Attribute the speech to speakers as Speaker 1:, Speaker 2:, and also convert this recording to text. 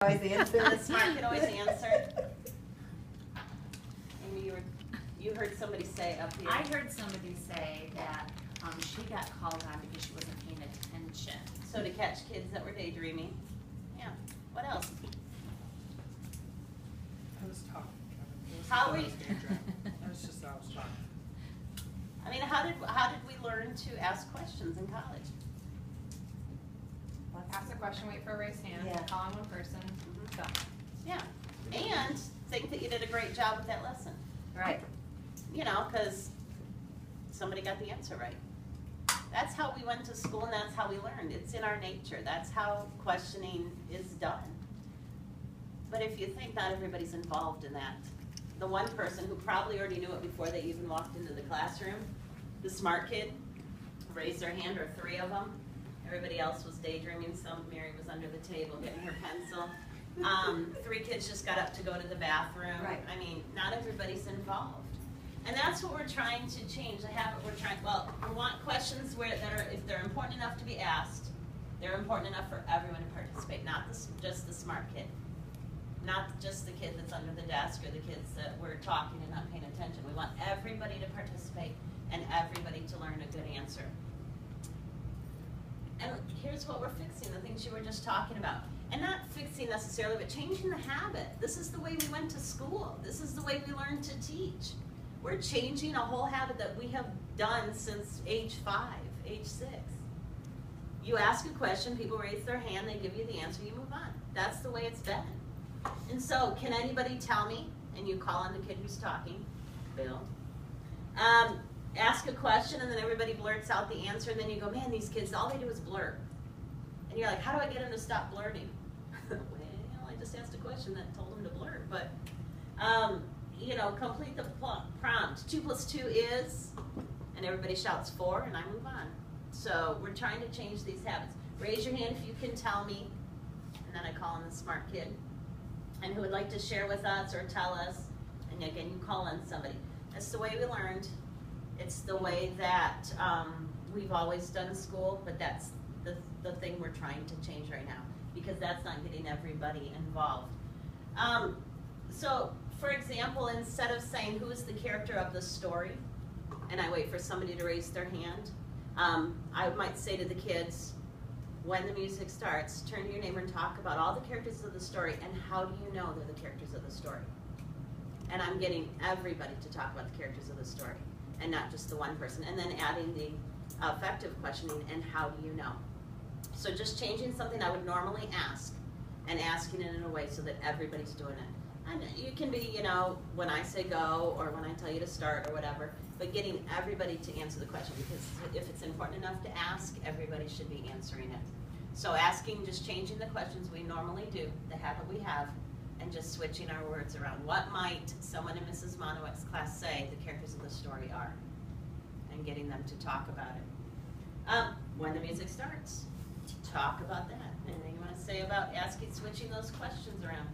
Speaker 1: Always answer.
Speaker 2: The smart kid always answer. Amy, you heard somebody say up here.
Speaker 3: I heard somebody say that she got called on because she wasn't paying attention.
Speaker 2: So to catch kids that were daydreaming. Yeah. What else?
Speaker 4: I was talking, Kevin. It was
Speaker 2: How
Speaker 4: I
Speaker 2: we-
Speaker 4: was daydreaming. I was just, I was talking.
Speaker 2: I mean, how did we learn to ask questions in college?
Speaker 5: Ask a question, wait for a raised hand,
Speaker 1: Yeah.
Speaker 5: call on one person, go.
Speaker 2: Yeah. And think that you did a great job with that lesson.
Speaker 1: Right.
Speaker 2: You know, because somebody got the answer right. That's how we went to school and that's how we learned. It's in our nature. That's how questioning is done. But if you think not everybody's involved in that, the one person who probably already knew it before they even walked into the classroom, the smart kid, raised their hand, or three of them. Everybody else was daydreaming. Mary was under the table getting her pencil. Three kids just got up to go to the bathroom.
Speaker 1: Right.
Speaker 2: I mean, not everybody's involved. And that's what we're trying to change. We want questions that are, if they're important enough to be asked, they're important enough for everyone to participate, not just the smart kid. Not just the kid that's under the desk or the kids that were talking and not paying attention. We want everybody to participate and everybody to learn a good answer. And here's what we're fixing, the things you were just talking about. And not fixing necessarily, but changing the habit. This is the way we went to school. This is the way we learned to teach. We're changing a whole habit that we have done since age 5, age 6. You ask a question, people raise their hand, they give you the answer, you move on. That's the way it's been. And so, can anybody tell me, and you call on the kid who's talking, Bill, ask a question and then everybody blurts out the answer and then you go, man, these kids, all they do is blurt. And you're like, how do I get them to stop blurting? Well, I just asked a question that told them to blurt. But, you know, complete the prompt. 2 + 2 is, and everybody shouts 4 and I move on. So we're trying to change these habits. Raise your hand if you can tell me, and then I call on the smart kid, and who would like to share with us or tell us, and again, you call on somebody. That's the way we learned. It's the way that we've always done school, but that's the thing we're trying to change right now, because that's not getting everybody involved. So, for example, instead of saying who is the character of the story, and I wait for somebody to raise their hand, I might say to the kids, when the music starts, turn to your neighbor and talk about all the characters of the story and how do you know they're the characters of the story. And I'm getting everybody to talk about the characters of the story and not just the one person. And then adding the affective questioning and how do you know. So just changing something I would normally ask and asking it in a way so that everybody's doing it. And you can be, you know, when I say go or when I tell you to start or whatever, but getting everybody to answer the question, because if it's important enough to ask, everybody should be answering it. So asking, just changing the questions we normally do, the habit we have, and just switching our words around. What might someone in Mrs. Monowick's class say the characters of the story are? And getting them to talk about it. When the music starts, talk about that. Anything you want to say about asking, switching those questions around?